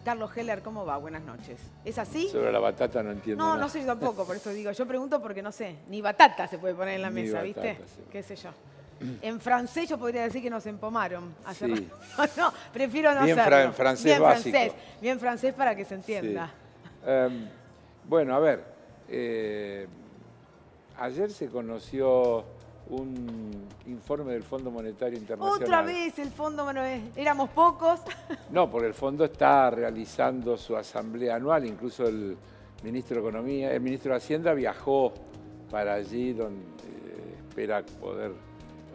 Carlos Heller, ¿cómo va? Buenas noches. ¿Es así? Sobre la batata no entiendo No, nada. no sé yo tampoco, por eso digo. Yo pregunto porque no sé. Ni batata se puede poner en la Ni mesa, batata, ¿viste? sí. ¿Qué sé yo? En francés yo podría decir que nos empomaron. Sí. No, prefiero no Bien hacerlo. francés Bien básico. francés. Bien francés para que se entienda. Sí. Bueno, a ver. Ayer se conoció un informe del Fondo Monetario Internacional. Otra vez el fondo, bueno, éramos pocos. No, porque el fondo está realizando su asamblea anual, incluso el ministro de Economía, el ministro de Hacienda viajó para allí donde espera poder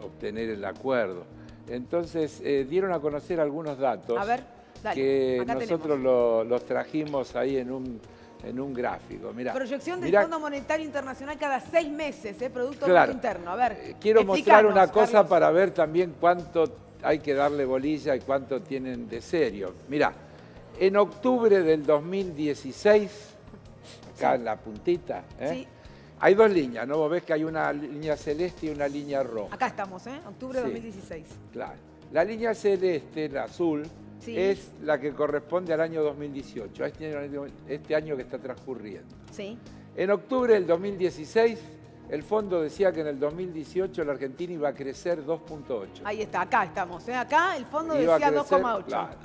obtener el acuerdo. Entonces, dieron a conocer algunos datos. A ver, dale, que acá nosotros los trajimos ahí en un gráfico. Mirá, proyección del mirá, Fondo Monetario Internacional cada 6 meses, Producto claro, Bruto Interno. A ver, quiero mostrar una cosa Carlos. para ver también cuánto hay que darle bolilla y cuánto tienen de serio. Mirá, en octubre del 2016, acá en la puntita, Sí. hay dos líneas, ¿no? Vos ves que hay una línea celeste y una línea roja. Acá estamos, octubre de Sí. 2016. Claro. La línea celeste, la azul, Sí. es la que corresponde al año 2018, a este año que está transcurriendo. Sí. En octubre del 2016, el fondo decía que en el 2018 la Argentina iba a crecer 2.8. Ahí está, acá estamos. Acá el fondo Iba a decía crecer, 2,8. claro.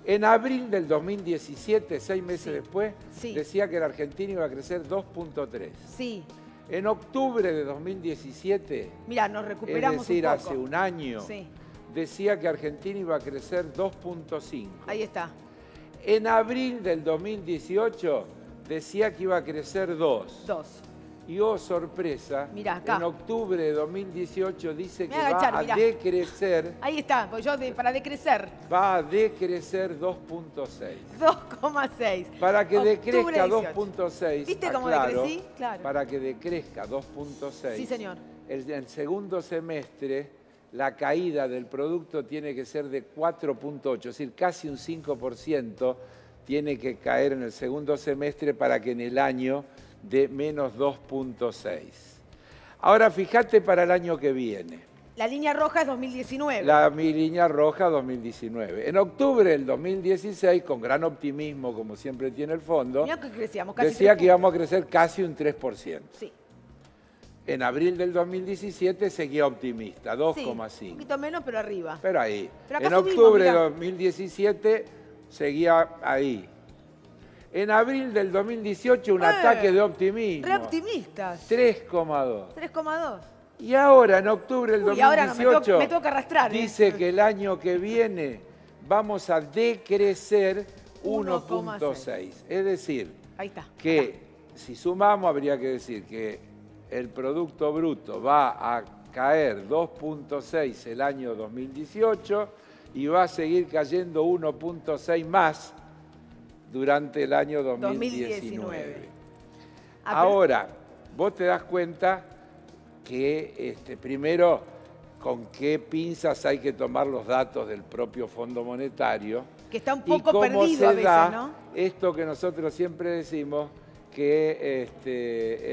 En abril del 2017, 6 meses Sí. después, Sí. decía que la Argentina iba a crecer 2.3. Sí. En octubre de 2017, Mirá, nos es recuperamos decir, un poco. hace un año, Sí. decía que Argentina iba a crecer 2.5. Ahí está. En abril del 2018 decía que iba a crecer 2. 2. Y oh, sorpresa, Mirá, acá. en octubre de 2018 dice Me que voy a agachar, va a mirá. decrecer, Ahí está, pues yo para decrecer. va a decrecer 2.6. 2,6. Para que Octubre decrezca 18. 2.6, ¿Viste cómo aclaro, decrecí? Claro. para que decrezca 2.6, Sí, señor. el segundo semestre la caída del producto tiene que ser de 4.8, es decir, casi un 5% tiene que caer en el segundo semestre para que en el año de menos 2.6. Ahora fíjate para el año que viene. La línea roja es 2019. Mi línea roja 2019. En octubre del 2016, con gran optimismo, como siempre tiene el fondo, Mirá que crecíamos casi decía 3 que íbamos a crecer casi un 3%. Sí. En abril del 2017 seguía optimista, 2,5. Sí, un poquito menos, pero arriba. Pero ahí. Pero acá En subimos, octubre de mirá. 2017 seguía ahí. En abril del 2018 un ataque de optimismo. Re optimistas. 3,2. 3,2. Y ahora, en octubre del Uy, ahora no, 2018, me toca arrastrar. dice que el año que viene vamos a decrecer 1.6. Es decir, Ahí está. que Acá. si sumamos habría que decir que el Producto Bruto va a caer 2.6 el año 2018 y va a seguir cayendo 1.6 más durante el año 2019. Ahora, vos te das cuenta que primero con qué pinzas hay que tomar los datos del propio Fondo Monetario Que está un y poco cómo perdido se a veces, da ¿no? esto que nosotros siempre decimos que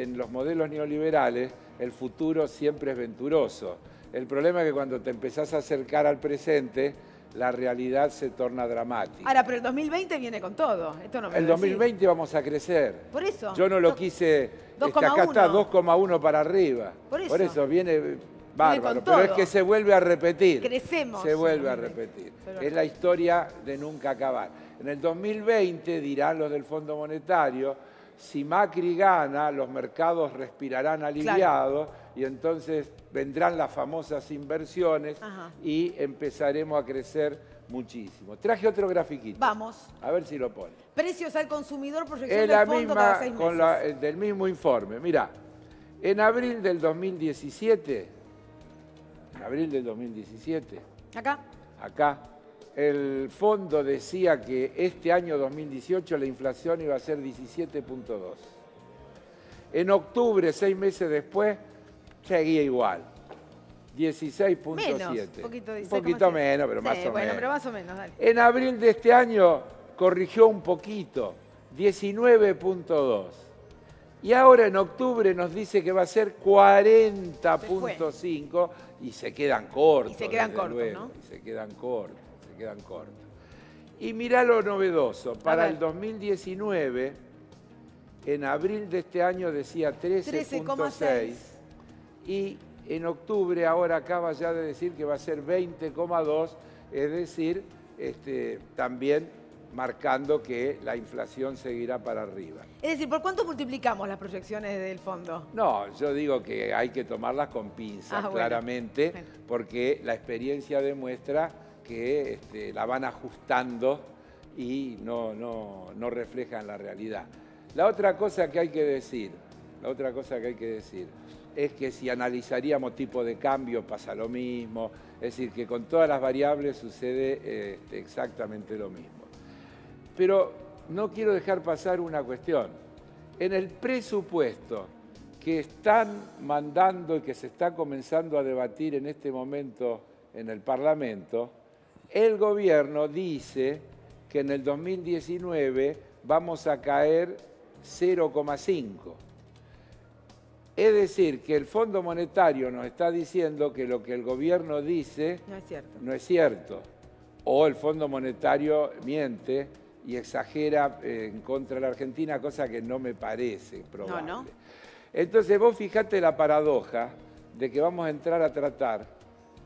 en los modelos neoliberales el futuro siempre es venturoso. El problema es que cuando te empezás a acercar al presente, la realidad se torna dramática. Ahora, pero el 2020 viene con todo. Esto no me El lo decís. 2020 vamos a crecer. Por eso. Yo no lo quise. 2,1. Acá está 2,1 para arriba. Por eso. Viene bárbaro. con Pero es todo. que se vuelve a repetir. Crecemos. Se vuelve a 2020. repetir. Pero Es la historia de nunca acabar. En el 2020, dirán los del Fondo Monetario, si Macri gana, los mercados respirarán aliviados y entonces vendrán las famosas inversiones y empezaremos a crecer muchísimo. Traje otro grafiquito. Vamos. A ver si lo pone. Precios al consumidor, proyección Es del la fondo cada misma, 6 meses. del mismo informe. Mirá, en abril del 2017, Acá. acá, el fondo decía que este año 2018 la inflación iba a ser 17.2. En octubre, 6 meses después, seguía igual. 16.7. Menos. Un poquito menos, pero más o bueno, menos. pero más o menos, dale. En abril de este año corrigió un poquito, 19.2. Y ahora en octubre nos dice que va a ser 40.5 y se quedan cortos. Y se quedan desde cortos, luego, ¿no? Y se quedan cortos, se quedan cortos. Y mirá lo novedoso, para ver. el 2019, en abril de este año decía 13,6 y en octubre ahora acaba ya de decir que va a ser 20,2, es decir, también marcando que la inflación seguirá para arriba. Es decir, ¿por cuánto multiplicamos las proyecciones del fondo? No, yo digo que hay que tomarlas con pinzas, bueno. claramente, Bueno. porque la experiencia demuestra que la van ajustando y no reflejan la realidad. La otra cosa que hay que decir, es que si analizaríamos tipo de cambio pasa lo mismo, es decir, que con todas las variables sucede exactamente lo mismo. Pero no quiero dejar pasar una cuestión. En el presupuesto que están mandando y que se está comenzando a debatir en este momento en el Parlamento, el gobierno dice que en el 2019 vamos a caer 0,5. Es decir, que el Fondo Monetario nos está diciendo que lo que el gobierno dice no es cierto. O el Fondo Monetario miente y exagera en contra de la Argentina, cosa que no me parece probable. No. Entonces vos fijate la paradoja de que vamos a entrar a tratar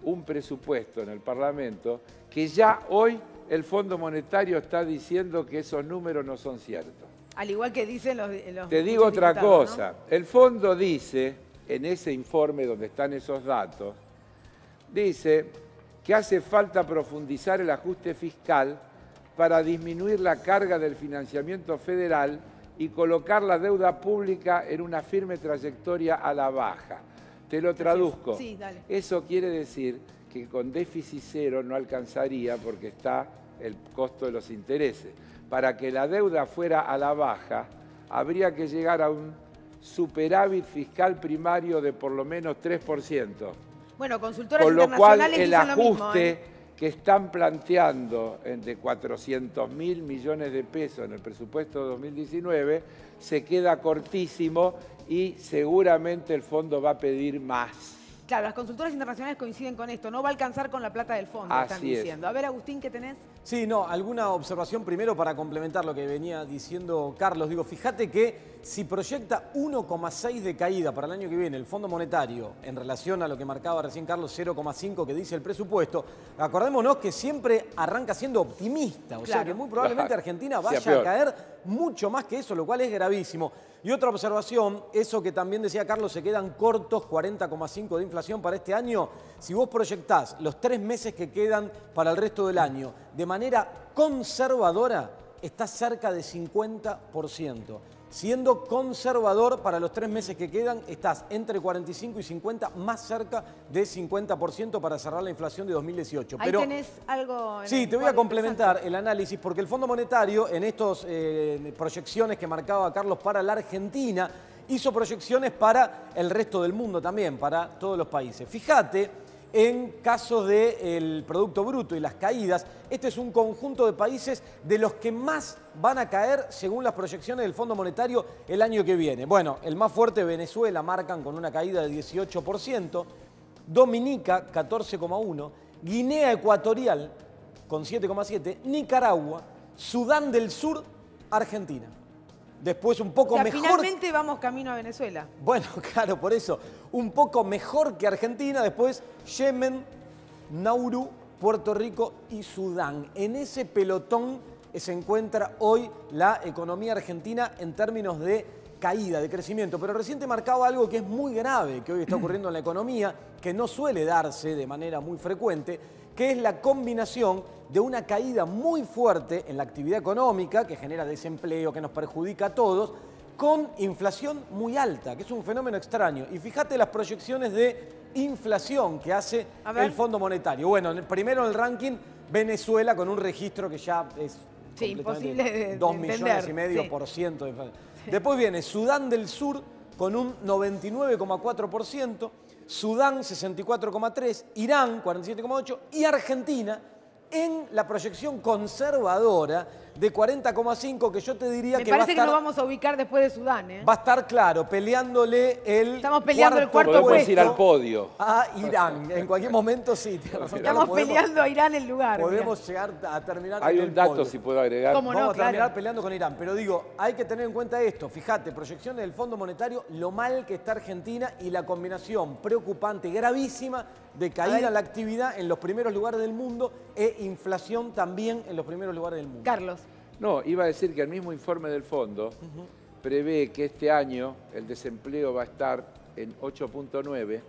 un presupuesto en el Parlamento que ya hoy el Fondo Monetario está diciendo que esos números no son ciertos. Al igual que dicen los Te digo otra cosa. ¿No? El fondo dice, en ese informe donde están esos datos, dice que hace falta profundizar el ajuste fiscal para disminuir la carga del financiamiento federal y colocar la deuda pública en una firme trayectoria a la baja. Te lo traduzco. Sí, dale. Eso quiere decir que con déficit cero no alcanzaría porque está el costo de los intereses. Para que la deuda fuera a la baja, habría que llegar a un superávit fiscal primario de por lo menos 3%. Bueno, consultoras con lo cual internacionales el dicen lo mismo, ajuste que están planteando de 400.000 millones de pesos en el presupuesto de 2019 se queda cortísimo y seguramente el fondo va a pedir más. Claro, las consultoras internacionales coinciden con esto. No va a alcanzar con la plata del fondo, Así están diciendo. A ver, Agustín, ¿qué tenés? Sí, no, alguna observación primero para complementar lo que venía diciendo Carlos. Digo, fíjate que si proyecta 1,6 de caída para el año que viene el Fondo Monetario en relación a lo que marcaba recién Carlos, 0,5 que dice el presupuesto, acordémonos que siempre arranca siendo optimista. O sea que muy probablemente Argentina vaya a caer mucho más que eso, lo cual es gravísimo. Y otra observación, eso que también decía Carlos, se quedan cortos, 40,5 de inflación para este año. Si vos proyectás los 3 meses que quedan para el resto del año de manera conservadora, está cerca de 50%. Siendo conservador para los 3 meses que quedan, estás entre 45 y 50, más cerca de 50% para cerrar la inflación de 2018. Ahí tenés algo... Sí, te voy a complementar el análisis, porque el Fondo Monetario, en estas proyecciones que marcaba Carlos para la Argentina, hizo proyecciones para el resto del mundo también, para todos los países. Fíjate, en caso del Producto Bruto y las caídas, este es un conjunto de países de los que más van a caer según las proyecciones del Fondo Monetario el año que viene. Bueno, el más fuerte, Venezuela, marcan con una caída de 18%, Dominica 14,1%, Guinea Ecuatorial con 7,7%, Nicaragua, Sudán del Sur, Argentina. Después un poco mejor. Finalmente vamos camino a Venezuela. Bueno, claro, por eso. Un poco mejor que Argentina. Después Yemen, Nauru, Puerto Rico y Sudán. En ese pelotón se encuentra hoy la economía argentina en términos de caída, de crecimiento. Pero recién te marcaba algo que es muy grave que hoy está ocurriendo en la economía, que no suele darse de manera muy frecuente, que es la combinación de una caída muy fuerte en la actividad económica, que genera desempleo, que nos perjudica a todos, con inflación muy alta, que es un fenómeno extraño. Y fíjate las proyecciones de inflación que hace el Fondo Monetario. Bueno, primero en el ranking, Venezuela, con un registro que ya es imposible de 2,5 millones de inflación. Después viene Sudán del Sur, con un 99,4%, Sudán 64,3%, Irán 47,8% y Argentina en la proyección conservadora de 40,5 que yo te diría Me que va a parece que estar... nos vamos a ubicar después de Sudán, ¿eh? Va a estar claro, peleándole el Estamos peleando el cuarto Podemos puesto ir al podio. a Irán. En cualquier momento sí, tiene razón, Estamos Carlos, peleando a Irán el lugar. podemos llegar a terminar Hay en un el dato, podio. si puedo agregar. ¿Cómo no? Vamos a terminar Claro. peleando con Irán, pero digo, hay que tener en cuenta esto. Fíjate, proyecciones del Fondo Monetario, lo mal que está Argentina y la combinación preocupante, gravísima, de caída en la actividad en los primeros lugares del mundo e inflación también en los primeros lugares del mundo. Carlos. No, iba a decir que el mismo informe del fondo prevé que este año el desempleo va a estar en 8.9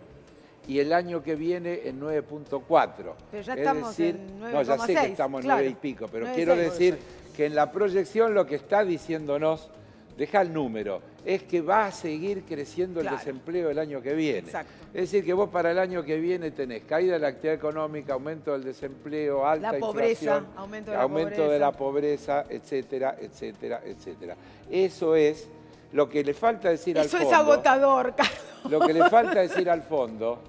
y el año que viene en 9.4. Pero ya Es estamos decir, en no, ya sé 9,6, que estamos en claro. 9 y pico, pero 9,6. quiero decir que en la proyección lo que está diciéndonos, deja el número, es que va a seguir creciendo el Claro. desempleo el año que viene. Exacto. Es decir, que vos para el año que viene tenés caída de la actividad económica, aumento del desempleo, alta La pobreza, inflación, aumento de la pobreza, etcétera, etcétera, etcétera. Eso es lo que le falta decir al Eso fondo. es agotador, Carlos. Lo que le falta decir al fondo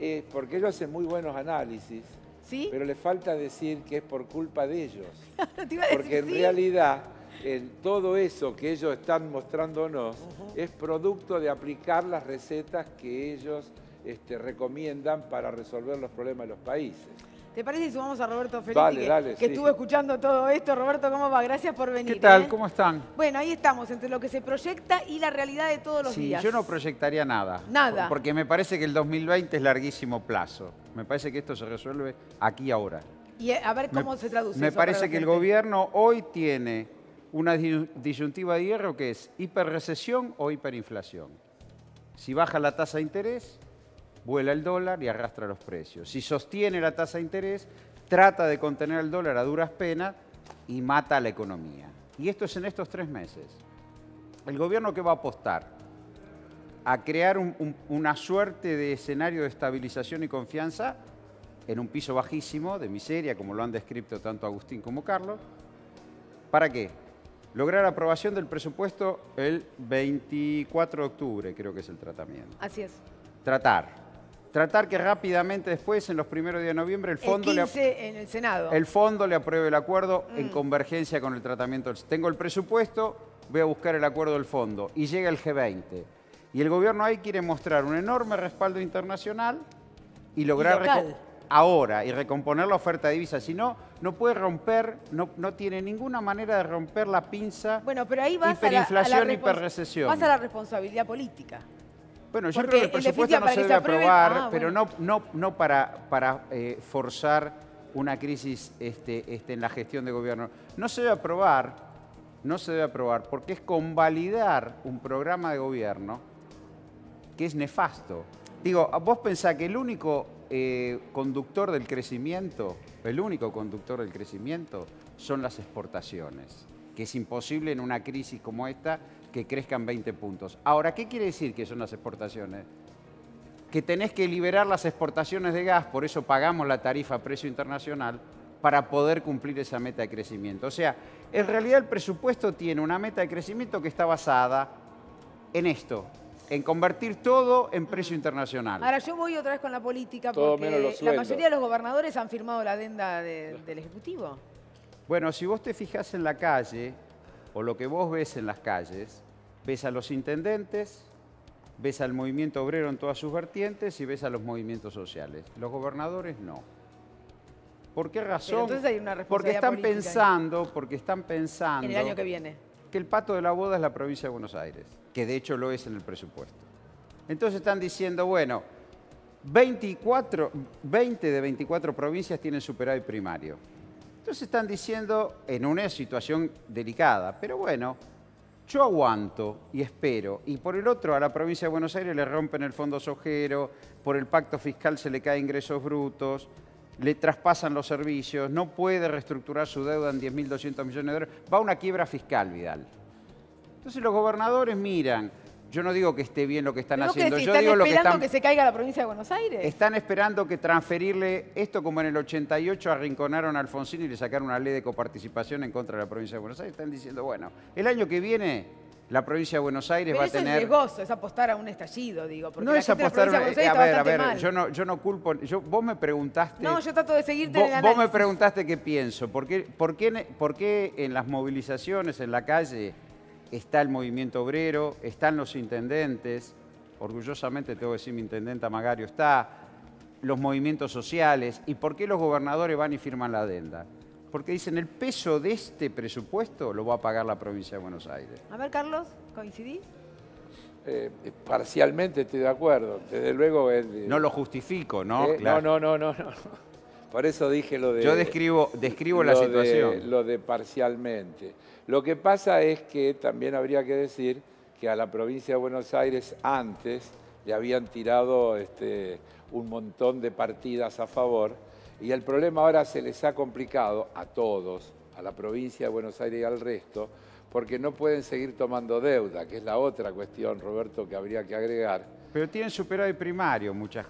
es, porque ellos hacen muy buenos análisis, ¿Sí? pero le falta decir que es por culpa de ellos. Te iba a decir Porque en sí. realidad todo eso que ellos están mostrándonos es producto de aplicar las recetas que ellos recomiendan para resolver los problemas de los países. ¿Te parece si sumamos a Roberto Felitti, Vale, dale, que sí. estuvo escuchando todo esto? Roberto, ¿cómo va? Gracias por venir. ¿Qué tal? ¿eh? ¿Cómo están? Bueno, ahí estamos, entre lo que se proyecta y la realidad de todos los Sí, días. yo no proyectaría nada. Nada. Porque me parece que el 2020 es larguísimo plazo. Me parece que esto se resuelve aquí y ahora. Y a ver cómo se traduce Me eso para parece la que el gente. gobierno hoy tiene una disyuntiva de hierro que es hiperrecesión o hiperinflación. Si baja la tasa de interés, vuela el dólar y arrastra los precios. Si sostiene la tasa de interés, trata de contener el dólar a duras penas y mata a la economía. Y esto es en estos 3 meses. ¿El gobierno qué va a apostar? A crear una suerte de escenario de estabilización y confianza en un piso bajísimo de miseria, como lo han descrito tanto Agustín como Carlos. ¿Para qué? Lograr aprobación del presupuesto el 24 de octubre, creo que es el tratamiento. Así es. Tratar que rápidamente después, en los primeros días de noviembre, el fondo, El 15 en el Senado. el fondo le apruebe el acuerdo en convergencia con el tratamiento. Tengo el presupuesto, voy a buscar el acuerdo del fondo. Y llega el G20. Y el gobierno ahí quiere mostrar un enorme respaldo internacional y lograr local. ahora y recomponer la oferta de divisas. Si no, no puede romper, no tiene ninguna manera de romper la pinza. Bueno, pero ahí vas hiperinflación, hiperrecesión. Vas a la responsabilidad política. Bueno, yo Porque, creo que el en definitiva, presupuesto no para se que debe se apruebe- aprobar, pero bueno. no para forzar una crisis en la gestión de gobierno. No se debe aprobar porque es convalidar un programa de gobierno que es nefasto. Digo, vos pensás que el único conductor del crecimiento son las exportaciones, que es imposible en una crisis como esta que crezcan 20 puntos. Ahora, ¿qué quiere decir que son las exportaciones? Que tenés que liberar las exportaciones de gas, por eso pagamos la tarifa a precio internacional, para poder cumplir esa meta de crecimiento. O sea, en realidad el presupuesto tiene una meta de crecimiento que está basada en esto, en convertir todo en precio internacional. Ahora, yo voy otra vez con la política Todo porque menos los la sueldos. mayoría de los gobernadores han firmado la adenda del Ejecutivo. Bueno, si vos te fijás en la calle, o lo que vos ves en las calles, ves a los intendentes, ves al movimiento obrero en todas sus vertientes y ves a los movimientos sociales. Los gobernadores no. ¿Por qué razón? entonces hay una porque responsabilidad están pensando En el año que viene. que el pato de la boda es la provincia de Buenos Aires, que de hecho lo es en el presupuesto. Entonces están diciendo, bueno, 20 de 24 provincias tienen superávit primario. Entonces están diciendo, en una situación delicada, pero bueno, yo aguanto y espero. Y por el otro, a la provincia de Buenos Aires le rompen el fondo sojero, por el pacto fiscal se le caen ingresos brutos, le traspasan los servicios, no puede reestructurar su deuda en 10.200 millones de dólares. Va a una quiebra fiscal, Vidal. Entonces los gobernadores miran. Yo no digo que esté bien lo que están ¿Pero vos qué haciendo, decís? yo ¿Están digo lo que esperando están... que se caiga la provincia de Buenos Aires? Están esperando que transferirle esto como en el 88 arrinconaron a Alfonsín y le sacaron una ley de coparticipación en contra de la provincia de Buenos Aires. Están diciendo, bueno, el año que viene La provincia de Buenos Aires Pero va a eso es tener... riesgoso, es apostar a un estallido, digo. Porque No la es gente de la apostar... provincia de Buenos Aires está bastante mal. yo no culpo... vos me preguntaste... No, yo trato de seguirte en el Vos análisis. me preguntaste qué pienso. ¿Por qué en las movilizaciones, en la calle, está el movimiento obrero, están los intendentes? Orgullosamente tengo que decir, mi intendenta Magario está. Los movimientos sociales. ¿Y por qué los gobernadores van y firman la adenda? Porque dicen, el peso de este presupuesto lo va a pagar la provincia de Buenos Aires. A ver, Carlos, ¿coincidís? Parcialmente estoy de acuerdo. Desde luego es No lo justifico, ¿no? No. Por eso dije lo de... Yo describo la situación. Lo de parcialmente. Lo que pasa es que también habría que decir que a la provincia de Buenos Aires antes le habían tirado un montón de partidas a favor y el problema ahora se les ha complicado a todos, a la provincia de Buenos Aires y al resto, porque no pueden seguir tomando deuda, que es la otra cuestión, Roberto, que habría que agregar. Pero tienen superávit primario, muchas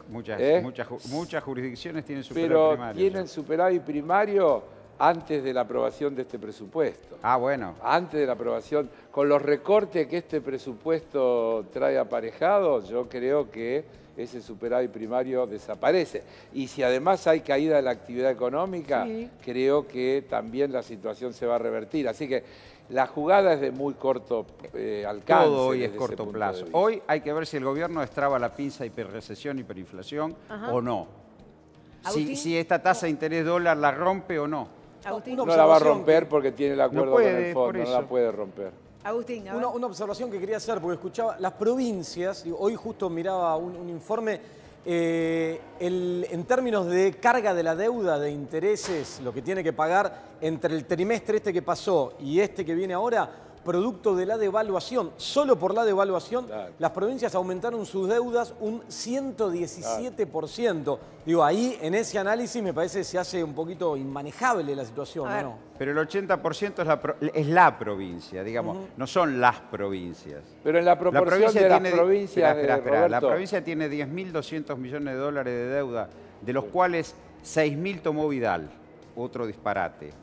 jurisdicciones tienen superávit Pero primario. tienen superávit primario antes de la aprobación de este presupuesto. Ah, bueno. Antes de la aprobación, con los recortes que este presupuesto trae aparejado, yo creo que ese superávit primario desaparece. Y si además hay caída de la actividad económica, sí, creo que también la situación se va a revertir. Así que la jugada es de muy corto alcance. Todo hoy es desde ese corto punto plazo. de vista. Hoy hay que ver si el gobierno destraba la pinza hiperrecesión, hiperinflación o no. Agustín. Si esta tasa de interés dólar la rompe o no. Agustín, No la va a observación romper que- porque tiene el acuerdo puede, con el por fondo, no eso. la puede romper. Agustín, a ver. Una observación que quería hacer, porque escuchaba las provincias, digo, hoy justo miraba un informe, en términos de carga de la deuda, de intereses, lo que tiene que pagar entre el trimestre este que pasó y este que viene ahora, producto de la devaluación, solo por la devaluación, Claro. las provincias aumentaron sus deudas un 117%. Digo, ahí en ese análisis me parece que se hace un poquito inmanejable la situación, A ver. ¿no? Pero el 80% es la provincia, digamos, no son las provincias. Pero en la proporción de las provincias, La Roberto, provincia tiene 10.200 millones de dólares de deuda, de los cuales 6.000 tomó Vidal, otro disparate.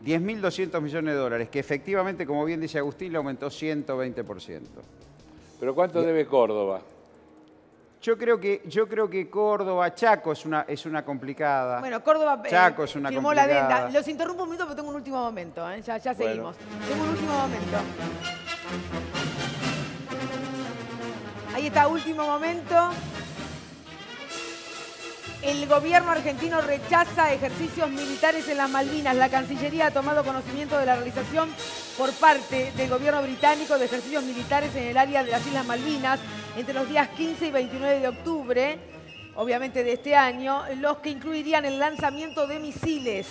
10.200 millones de dólares, que efectivamente, como bien dice Agustín, le aumentó 120%. ¿pero cuánto debe Córdoba? Yo creo que Córdoba, Chaco es una complicada. Bueno, Córdoba Chaco es una firmó la complicada. adenda. Los interrumpo un minuto porque tengo un último momento. Ya seguimos. Tengo un último momento. Ahí está, último momento. El gobierno argentino rechaza ejercicios militares en las Malvinas. La Cancillería ha tomado conocimiento de la realización por parte del gobierno británico de ejercicios militares en el área de las Islas Malvinas entre los días 15 y 29 de octubre, obviamente de este año, los que incluirían el lanzamiento de misiles.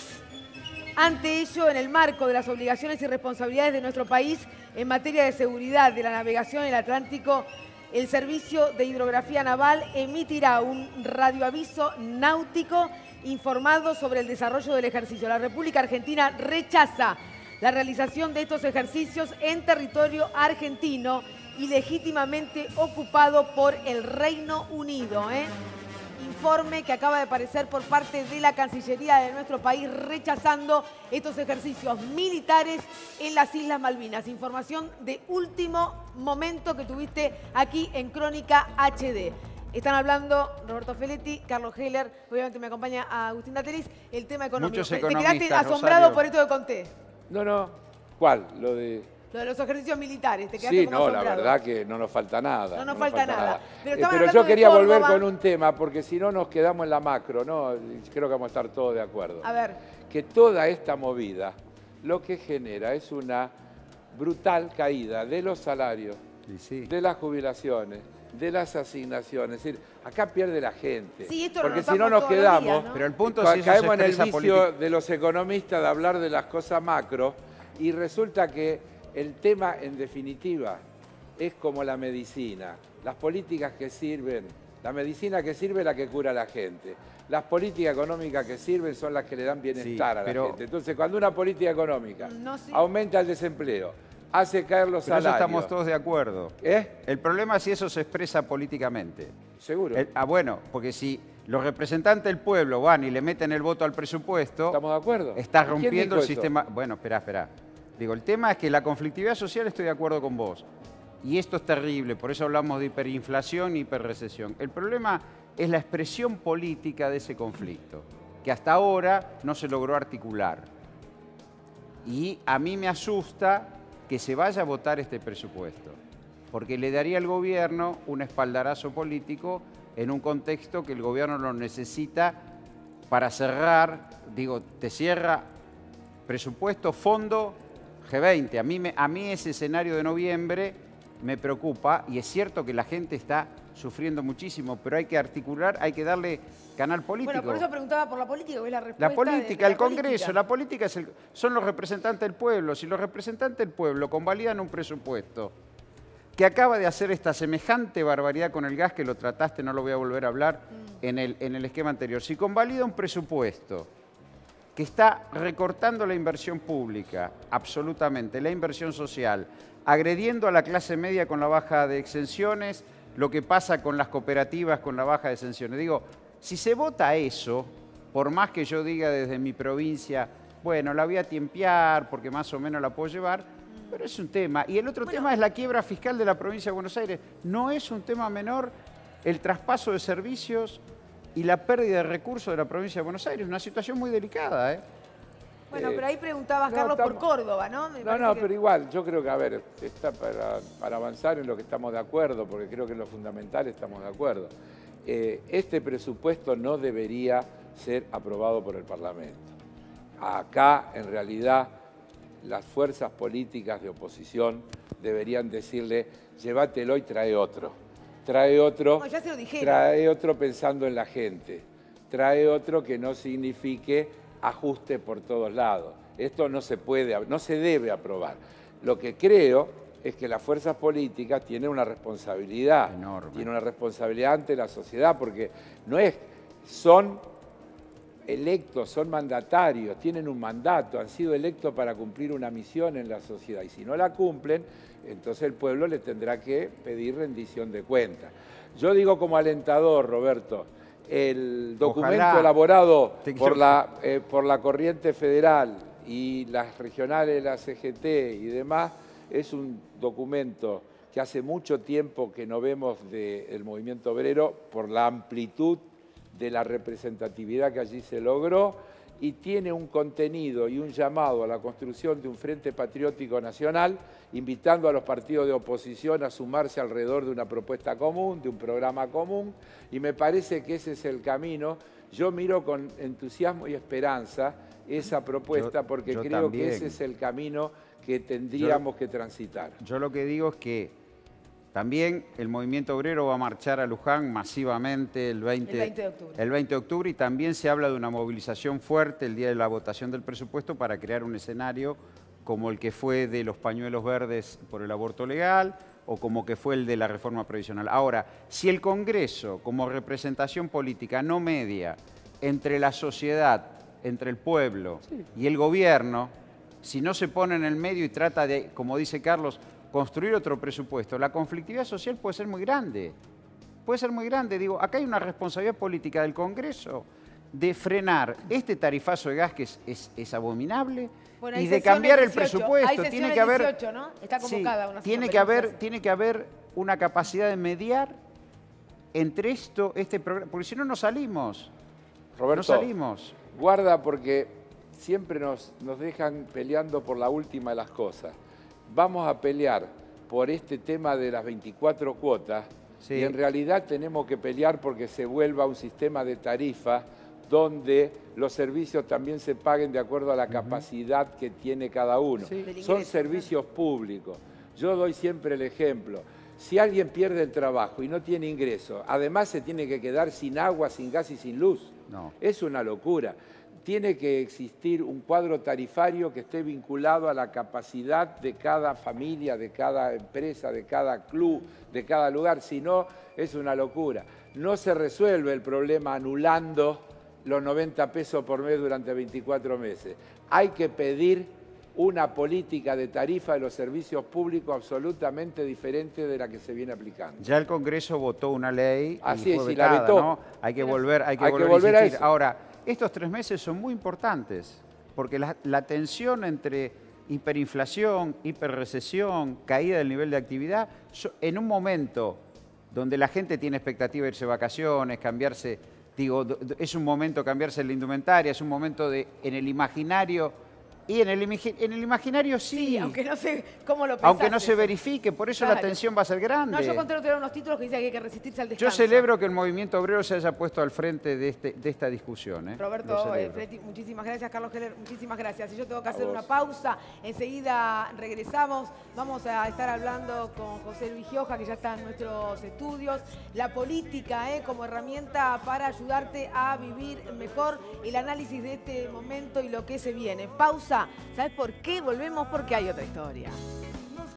Ante ello, en el marco de las obligaciones y responsabilidades de nuestro país en materia de seguridad de la navegación en el Atlántico, el Servicio de Hidrografía Naval emitirá un radioaviso náutico informando sobre el desarrollo del ejercicio. La República Argentina rechaza la realización de estos ejercicios en territorio argentino y legítimamente ocupado por el Reino Unido. Informe que acaba de aparecer por parte de la Cancillería de nuestro país rechazando estos ejercicios militares en las Islas Malvinas. Información de último momento que tuviste aquí en Crónica HD. Están hablando Roberto Feletti, Carlos Heller, obviamente me acompaña Agustín Dateris, el tema económico. Muchos ¿Te quedaste economistas, asombrado Rosario. por esto que conté? No. ¿Cuál? Lo de... Lo de los ejercicios militares, te quedaste Sí, como no, la asombrado. verdad que no nos falta nada. No nos falta nada. Pero estaban Pero hablando yo de quería volver Córdoba. con un tema, porque si no nos quedamos en la macro, ¿no? Y creo que vamos a estar todos de acuerdo. A ver. Que toda esta movida lo que genera es una brutal caída de los salarios, Y sí. de las jubilaciones, de las asignaciones. Es decir, acá pierde la gente. Sí, esto lo porque si notamos no nos todos los quedamos, días, ¿no? Pero el punto es si eso se caemos en el expresa vicio política. de los economistas de hablar de las cosas macro y resulta que el tema, en definitiva, es como la medicina. Las políticas que sirven, la medicina que sirve es la que cura a la gente. Las políticas económicas que sirven son las que le dan bienestar a la pero- gente. Entonces, cuando una política económica No, sí. aumenta el desempleo, hace caer los Pero eso salarios... estamos todos de acuerdo. El problema es si eso se expresa políticamente. Seguro. Bueno, porque si los representantes del pueblo van y le meten el voto al presupuesto, ¿Estamos de acuerdo? estás ¿Quién rompiendo dijo el eso? sistema... Bueno, espera. Digo, el tema es que la conflictividad social, estoy de acuerdo con vos. Y esto es terrible, por eso hablamos de hiperinflación y hiperrecesión. El problema es la expresión política de ese conflicto, que hasta ahora no se logró articular. Y a mí me asusta que se vaya a votar este presupuesto, porque le daría al gobierno un espaldarazo político en un contexto que el gobierno lo necesita para cerrar, digo, te cierra presupuesto, fondo, G20. A mí ese escenario de noviembre me preocupa y es cierto que la gente está sufriendo muchísimo, pero hay que articular, hay que darle canal político. Bueno, por eso preguntaba por la política, que es la respuesta. La política, el Congreso, la política son los representantes del pueblo. Si los representantes del pueblo convalidan un presupuesto que acaba de hacer esta semejante barbaridad con el gas, que lo trataste, no lo voy a volver a hablar, en el esquema anterior. Si convalida un presupuesto que está recortando la inversión pública, absolutamente, la inversión social, agrediendo a la clase media con la baja de exenciones, lo que pasa con las cooperativas con la baja de exenciones. Digo, si se vota eso, por más que yo diga desde mi provincia, bueno, la voy a tiempear porque más o menos la puedo llevar, pero es un tema. Y el otro tema es la quiebra fiscal de la provincia de Buenos Aires. No es un tema menor el traspaso de servicios y la pérdida de recursos de la provincia de Buenos Aires. Una situación muy delicada, ¿eh? Bueno, pero ahí preguntabas, Carlos, por Córdoba, ¿no? Pero igual, yo creo que, a ver, está para avanzar en lo que estamos de acuerdo, porque creo que en lo fundamental estamos de acuerdo. Este presupuesto no debería ser aprobado por el Parlamento. Acá, en realidad, las fuerzas políticas de oposición deberían decirle, llévatelo y trae otro. Trae otro, no, ya se lo dijeron. Trae otro pensando en la gente. Trae otro que no signifique ajuste por todos lados. Esto no se puede, no se debe aprobar. Lo que creo es que las fuerzas políticas tienen una responsabilidad. Enorme. Tienen una responsabilidad ante la sociedad, porque no es, son electos, son mandatarios, tienen un mandato, han sido electos para cumplir una misión en la sociedad. Y si no la cumplen, entonces el pueblo les tendrá que pedir rendición de cuentas. Yo digo como alentador, Roberto, el documento Ojalá elaborado por la Corriente Federal y las regionales de la CGT y demás, es un documento que hace mucho tiempo que no vemos del movimiento obrero por la amplitud de la representatividad que allí se logró, y tiene un contenido y un llamado a la construcción de un Frente Patriótico Nacional, invitando a los partidos de oposición a sumarse alrededor de una propuesta común, de un programa común, y me parece que ese es el camino. Yo miro con entusiasmo y esperanza esa propuesta, porque yo creo también. que ese es el camino que tendríamos que transitar. Yo lo que digo es que también el movimiento obrero va a marchar a Luján masivamente el 20 de octubre. El 20 de octubre, y también se habla de una movilización fuerte el día de la votación del presupuesto para crear un escenario como el que fue de los pañuelos verdes por el aborto legal o como que fue el de la reforma previsional. Ahora, si el Congreso, como representación política, no media entre la sociedad, entre el pueblo y el gobierno, si no se pone en el medio y trata de, como dice Carlos, construir otro presupuesto, la conflictividad social puede ser muy grande. Puede ser muy grande. Digo, acá hay una responsabilidad política del Congreso de frenar este tarifazo de gas que es abominable, bueno, y de cambiar el presupuesto. Hay tiene que haber 18, ¿no? Está convocada una tiene que haber una capacidad de mediar entre este programa, porque si no, no salimos. Roberto, no salimos. Guarda, porque siempre nos dejan peleando por la última de las cosas. Vamos a pelear por este tema de las 24 cuotas, sí, y en realidad tenemos que pelear porque se vuelva un sistema de tarifa donde los servicios también se paguen de acuerdo a la capacidad que tiene cada uno. Sí. Son servicios públicos. Yo doy siempre el ejemplo. Si alguien pierde el trabajo y no tiene ingreso, además se tiene que quedar sin agua, sin gas y sin luz. No. Es una locura. Tiene que existir un cuadro tarifario que esté vinculado a la capacidad de cada familia, de cada empresa, de cada club, de cada lugar. Si no, es una locura. No se resuelve el problema anulando los 90 pesos por mes durante 24 meses. Hay que pedir una política de tarifa de los servicios públicos absolutamente diferente de la que se viene aplicando. Ya el Congreso votó una ley Así y fue es, vetada, la vetó. ¿no? Hay que volver a insistir. Ahora, estos 3 meses son muy importantes, porque la tensión entre hiperinflación, hiperrecesión, caída del nivel de actividad, en un momento donde la gente tiene expectativa de irse de vacaciones, cambiarse, digo, es un momento cambiarse la indumentaria, es un momento de, en el imaginario. Y en el imaginario sí. Aunque no sé cómo lo pensaste. Aunque no se verifique, por eso la tensión va a ser grande. No, yo conté otro día unos títulos que dicen que hay que resistirse al descanso. Yo celebro que el movimiento obrero se haya puesto al frente de esta discusión. Roberto, Fleti, muchísimas gracias. Carlos Heller, muchísimas gracias. Y yo tengo que hacer una pausa. Enseguida regresamos. Vamos a estar hablando con José Luis Gioja, que ya está en nuestros estudios. La política como herramienta para ayudarte a vivir mejor. El análisis de este momento y lo que se viene. Pausa. ¿Sabes por qué? Volvemos porque hay otra historia.